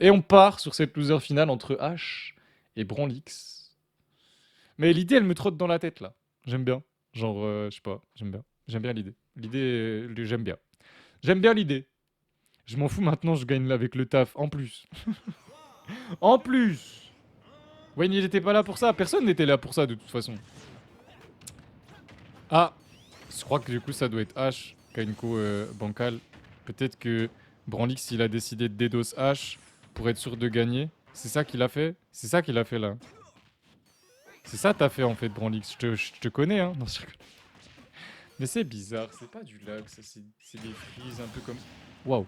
Et on part sur cette loser finale entre H et Branlix. Mais l'idée, elle me trotte dans la tête, là. J'aime bien. Genre, je sais pas, j'aime bien. J'aime bien l'idée. L'idée, j'aime bien. J'aime bien l'idée. Je m'en fous maintenant, je gagne avec le taf, en plus. En plus Wayne, il était pas là pour ça. Personne n'était là pour ça, de toute façon. Ah, je crois que du coup, ça doit être H, Kainko bancal. Peut-être que Branlix, il a décidé de DDoS H pour être sûr de gagner. C'est ça qu'il a fait. C'est ça qu'il a fait, là. C'est ça t'as fait, en fait, Branlix. Je te connais, hein. Non, je rigole. Mais c'est bizarre. C'est pas du lag, ça. C'est des freezes un peu comme... Waouh.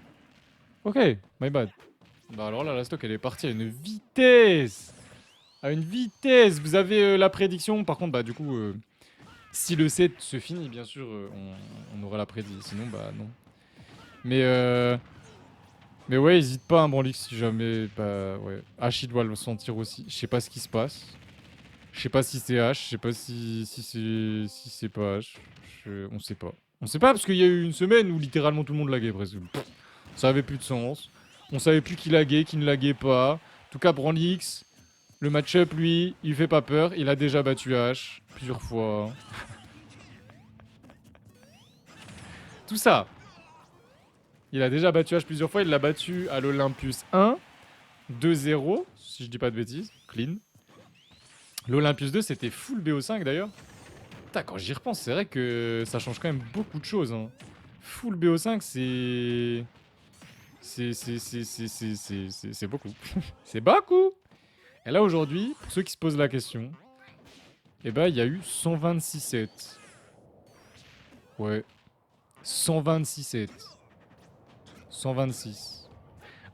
Ok, my bad. Bah alors là, la stock, elle est partie à une vitesse. À une vitesse. Vous avez la prédiction. Par contre, bah du coup... si le set se finit, bien sûr, on aura la prédit. Sinon, bah non. Mais mais ouais, hésite pas, un Branlix, si jamais. Bah ouais. H, il doit le sentir aussi. Je sais pas ce qui se passe. Je sais pas si c'est H. Je sais pas si c'est pas H. On sait pas. On sait pas parce qu'il y a eu une semaine où littéralement tout le monde laguait presque. Pff, ça avait plus de sens. On savait plus qui laguait, qui ne laguait pas. En tout cas, Branlix, le match-up, lui, il fait pas peur. Il a déjà battu H plusieurs fois. Tout ça. Il a déjà battu H plusieurs fois. Il l'a battu à l'Olympus 1, 2-0, si je dis pas de bêtises. Clean. L'Olympus 2, c'était full BO5 d'ailleurs. Putain, quand j'y repense, c'est vrai que ça change quand même beaucoup de choses. Hein. Full BO5, c'est. C'est beaucoup. C'est beaucoup! Et là, aujourd'hui, pour ceux qui se posent la question, eh ben, il y a eu 126 sets. Ouais. 126 sets. 126.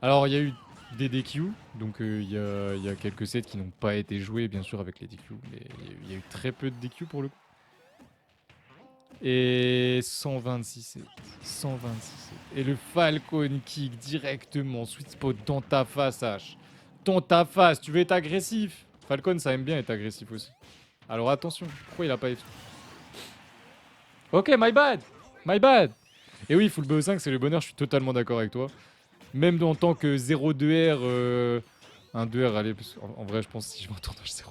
Alors, il y a eu des DQ, donc il y a quelques sets qui n'ont pas été joués, bien sûr, avec les DQ, mais il y a eu très peu de DQ pour le coup. Et 126 sets. 126 sets. Et le Falcon kick directement, sweet spot dans ta face, H. Dans ta face, tu veux être agressif. Falcon, ça aime bien être agressif aussi. Alors attention, pourquoi il a pas F? Ok, my bad. My bad. Et oui, full BO5, c'est le bonheur, je suis totalement d'accord avec toi. Même en tant que 0-2R, un 2R, allez, en vrai, je pense si je vais en tournage 0-2,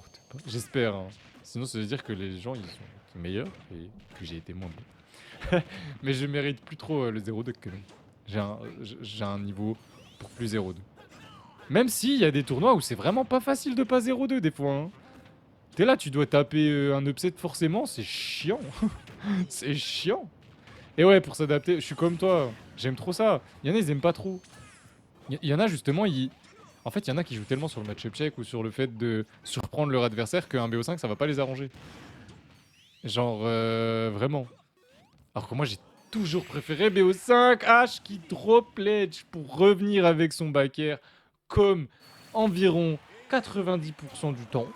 j'espère. Hein. Sinon, ça veut dire que les gens, ils sont meilleurs et que j'ai été moins bon. Mais je mérite plus trop le 0-2 que même. J'ai un niveau pour plus 0-2. Même s'il y a des tournois où c'est vraiment pas facile de pas 0-2 des fois. Hein. T'es là, tu dois taper un upset forcément, c'est chiant. C'est chiant. Et ouais, pour s'adapter, je suis comme toi, j'aime trop ça. Il y en a, ils aiment pas trop. Il y en a justement, en fait, il y en a qui jouent tellement sur le match-up check ou sur le fait de surprendre leur adversaire qu'un BO5, ça va pas les arranger. Genre, vraiment. Alors que moi, j'ai toujours préféré BO5, H qui drop ledge pour revenir avec son backer comme environ 90% du temps.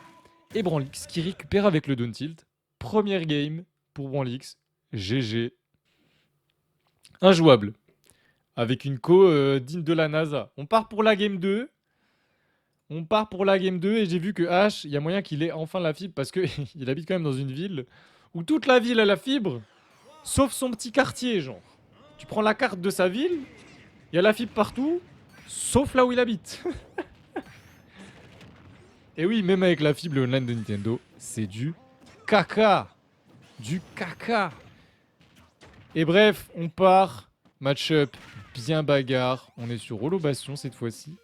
Et Branlix qui récupère avec le down tilt. Première game pour Branlix. GG. Injouable. Avec une co digne de la NASA. On part pour la game 2. On part pour la game 2 et j'ai vu que H, il y a moyen qu'il ait enfin la fibre parce qu'il habite quand même dans une ville où toute la ville a la fibre, sauf son petit quartier, genre. Tu prends la carte de sa ville, il y a la fibre partout, sauf là où il habite. Et oui, même avec la fibre, le online de Nintendo, c'est du caca. Du caca. Et bref, on part. Match-up bien bagarre. On est sur Holo Bastion cette fois-ci.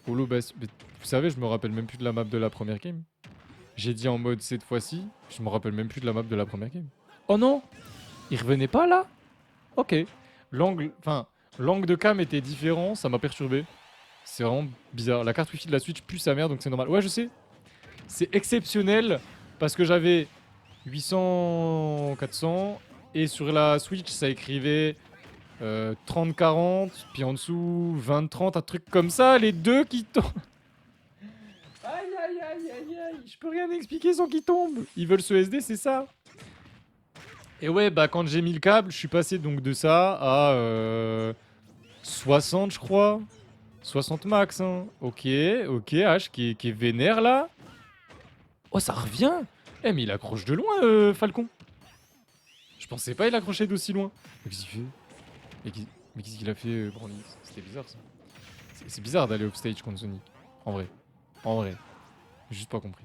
Holo Bastion. Vous savez, je me rappelle même plus de la map de la première game. J'ai dit en mode cette fois-ci, je me rappelle même plus de la map de la première game. Oh non, il revenait pas là. Ok. L'angle de cam était différent, ça m'a perturbé. C'est vraiment bizarre. La carte wifi de la Switch pue sa mère, donc c'est normal. Ouais, je sais. C'est exceptionnel parce que j'avais 800, 400 et sur la Switch ça écrivait 30-40, puis en dessous 20-30, un truc comme ça, les deux qui tombent. Aïe aïe aïe aïe aïe, je peux rien expliquer sans qu'ils tombent. Ils veulent ce SD, c'est ça. Et ouais, bah quand j'ai mis le câble, je suis passé donc de ça à 60 je crois. 60 max, hein. Ok, ok, H qui est vénère là. Oh, ça revient. Eh, mais il accroche de loin, Falcon. Je pensais pas il accrochait d'aussi loin. Mais qu'est-ce qu'il fait Mais qu'est-ce qu'il a fait, Brandy? C'était bizarre ça. C'est bizarre d'aller offstage contre Sonic. En vrai. En vrai. J'ai juste pas compris.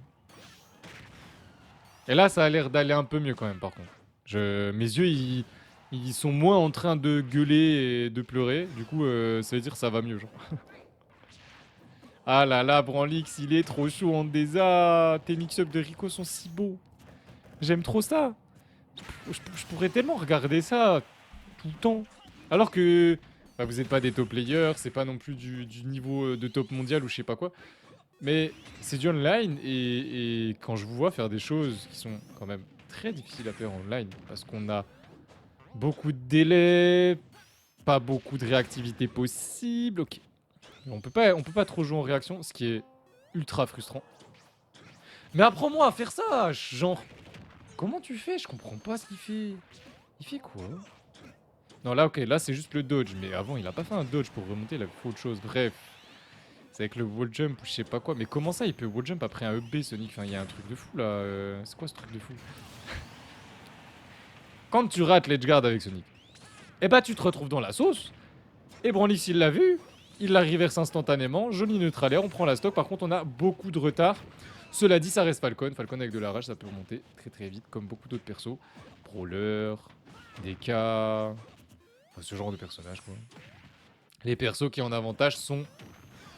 Et là, ça a l'air d'aller un peu mieux quand même, par contre. Mes yeux, ils sont moins en train de gueuler et de pleurer. Du coup, ça veut dire que ça va mieux, genre. Ah là là, Branlix, il est trop chaud en Desa. Tes mix-up de Rico sont si beaux. J'aime trop ça. Je pourrais tellement regarder ça tout le temps. Alors que bah, vous n'êtes pas des top players, c'est pas non plus du niveau de top mondial ou je sais pas quoi. Mais c'est du online et quand je vous vois faire des choses qui sont quand même très difficiles à faire en online parce qu'on a beaucoup de délais, pas beaucoup de réactivité possible. Ok, on peut pas trop jouer en réaction, ce qui est ultra frustrant. Mais apprends-moi à faire ça, genre. Comment tu fais? Je comprends pas ce qu'il fait. Il fait quoi? Non, là, ok, là, c'est juste le dodge. Mais avant, il a pas fait un dodge pour remonter, il a fait autre chose. Bref. C'est avec le wall jump ou je sais pas quoi. Mais comment ça, il peut wall jump après un EB, Sonic? Enfin, il y a un truc de fou, là. C'est quoi ce truc de fou? Quand tu rates l'edge guard avec Sonic, eh bah, tu te retrouves dans la sauce. Et Branlix, il l'a vu. Il la reverse instantanément. Joli neutral air, on prend la stock. Par contre, on a beaucoup de retard. Cela dit, ça reste Falcon. Falcon avec de la rage, ça peut remonter très très vite, comme beaucoup d'autres persos. Brawler, DK, enfin, ce genre de personnage quoi. Les persos qui en avantage sont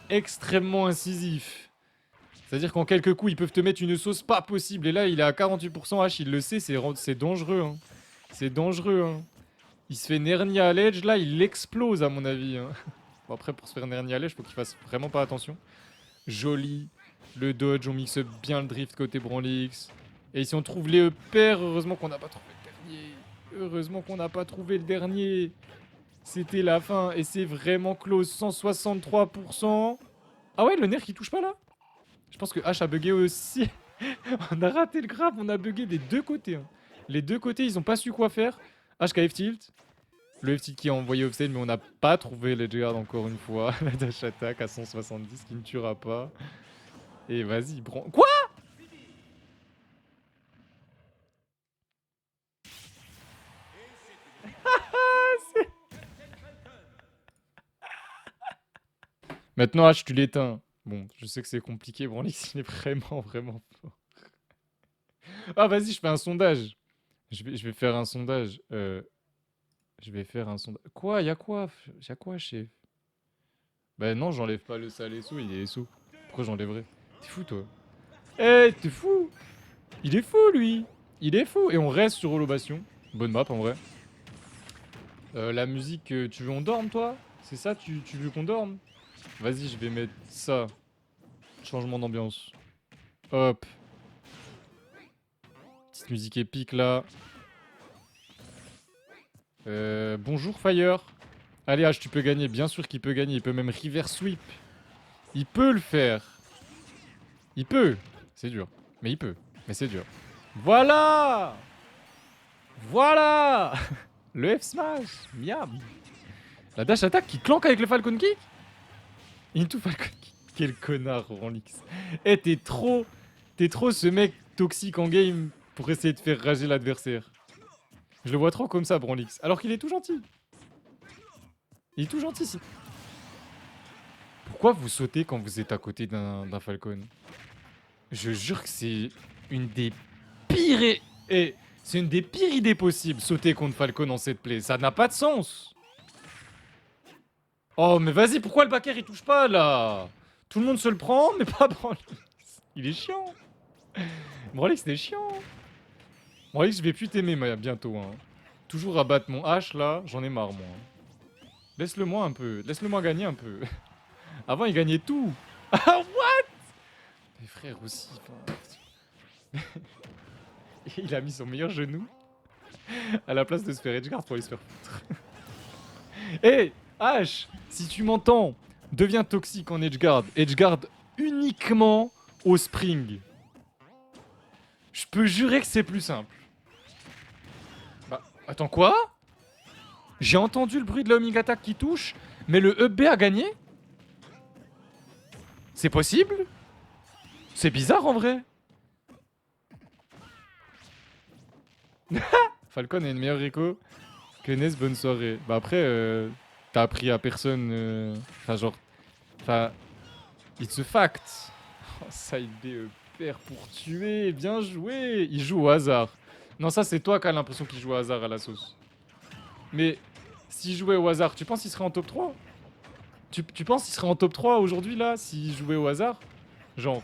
extrêmement incisifs. C'est-à-dire qu'en quelques coups, ils peuvent te mettre une sauce pas possible. Et là, il est à 48% H, il le sait, c'est dangereux. Hein. C'est dangereux. Hein. Il se fait Nernia à l'edge, là, il explose à mon avis. Hein. Bon, après, pour se faire Nernia à l'edge, faut qu'il fasse vraiment pas attention. Joli. Le dodge, on mixe bien le drift côté Branlix. Et ici, on trouve les pairs. Heureusement qu'on n'a pas trouvé le dernier. Heureusement qu'on n'a pas trouvé le dernier. C'était la fin. Et c'est vraiment close. 163%. Ah ouais, le nerf qui touche pas là? Je pense que H a bugué aussi. On a raté le grab. On a bugué des deux côtés. Hein. Les deux côtés, ils ont pas su quoi faire. H qui a F-tilt. Le F-tilt qui a envoyé offside, mais on n'a pas trouvé l'edge guard encore une fois. La dash attack à 170 qui ne tuera pas. Et vas-y, quoi? Maintenant, H, tu l'éteins. Bon, je sais que c'est compliqué, Branlix, il est vraiment, vraiment fort. Ah, vas-y, je fais un sondage. Je vais faire un sondage. Je vais faire un sondage. Quoi? Y'a quoi? Y'a quoi, chef? Bah non, j'enlève pas le sale SO, il est SO. Pourquoi j'enlèverais? T'es fou, toi? Eh, t'es fou! Il est fou, lui! Il est fou! Et on reste sur Holobation. Bonne map, en vrai. La musique, tu veux on dorme, toi? C'est ça, tu veux qu'on dorme? Vas-y, je vais mettre ça. Changement d'ambiance. Hop. Petite musique épique là. Bonjour Fire. Allez H, tu peux gagner. Bien sûr qu'il peut gagner. Il peut même reverse sweep. Il peut le faire. Il peut. C'est dur. Mais il peut. Mais c'est dur. Voilà. Voilà. Le F smash. Miam. La dash attack qui clanque avec le Falcon Kick. Into Falcon Kick. Quel connard, Ronlix. Eh, t'es trop ce mec toxique en game pour essayer de faire rager l'adversaire. Je le vois trop comme ça, Branlix. Alors qu'il est tout gentil. Il est tout gentil, si. Pourquoi vous sautez quand vous êtes à côté d'un Falcon? Je jure que c'est une des pires... c'est une des pires idées possibles, sauter contre Falcon en cette play. Ça n'a pas de sens. Oh, mais vas-y, pourquoi le backer il touche pas, là? Tout le monde se le prend, mais pas Branlix. Il est chiant. Branlix, c'est chiant. Branlix, je vais plus t'aimer bientôt. Hein. Toujours à battre mon H, là, j'en ai marre, moi. Laisse-le moi un peu. Laisse-le moi gagner un peu. Avant, il gagnait tout. Ah, what? Mes frères aussi. Il a mis son meilleur genou à la place de se faire edgeguard pour aller se faire foutre. Hé, H, si tu m'entends, deviens toxique en edgeguard. Edgeguard uniquement au spring. Je peux jurer que c'est plus simple. Bah, attends, quoi? J'ai entendu le bruit de la homing attack qui touche, mais le up B a gagné? C'est possible? C'est bizarre en vrai. Falcon a une meilleure Rico que Ness, bonne soirée. Bah après, t'as appris à personne. Enfin, genre, Enfin, it's a fact. Oh, side B, père pour tuer. Bien joué. Il joue au hasard. Non, ça, c'est toi qui as l'impression qu'il joue au hasard à la sauce. Mais s'il jouait au hasard, tu penses qu'il serait en top 3? Tu penses qu'il serait en top 3 aujourd'hui, là, s'il jouait au hasard? Genre.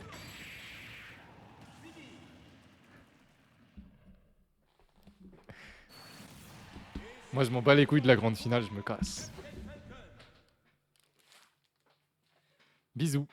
Moi, je m'en bats les couilles de la grande finale, je me casse. Bisous.